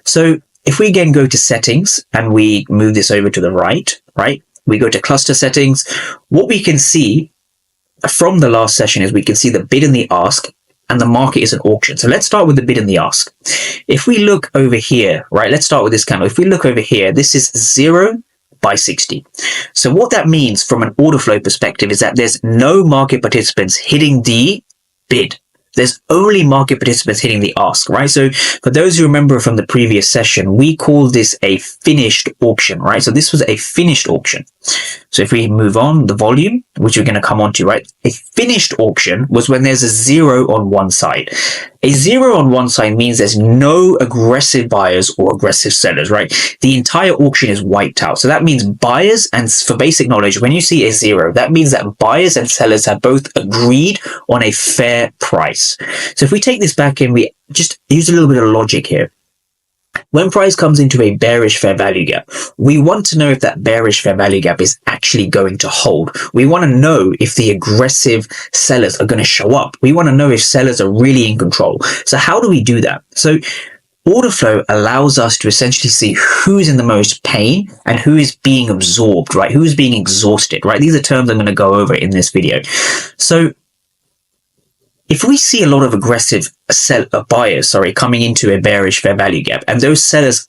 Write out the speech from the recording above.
So if we again go to settings and we move this over to the right, we go to cluster settings, what we can see from the last session is we can see the bid and the ask, and the market is an auction. So let's start with the bid and the ask. If we look over here, right, let's start with this candle. If we look over here, this is 0 by 60. So what that means from an order flow perspective is that there's no market participants hitting the bid. There's only market participants hitting the ask, right? So for those who remember from the previous session, we called this a finished auction, right? So this was a finished auction. So if we move on, the volume, which we're going to come on to, right? A finished auction was when there's a 0 on one side. A 0 on one side means there's no aggressive buyers or aggressive sellers, right? The entire auction is wiped out. So that means buyers, and for basic knowledge, when you see a 0, that means that buyers and sellers have both agreed on a fair price. So if we take this back and we just use a little bit of logic here. When price comes into a bearish fair value gap, we want to know if that bearish fair value gap is actually going to hold. We want to know if the aggressive sellers are going to show up. We want to know if sellers are really in control. So how do we do that? So order flow allows us to essentially see who's in the most pain and who is being absorbed, right? Who's being exhausted, right? These are terms I'm going to go over in this video. So if we see a lot of aggressive buyers, coming into a bearish fair value gap, and those sellers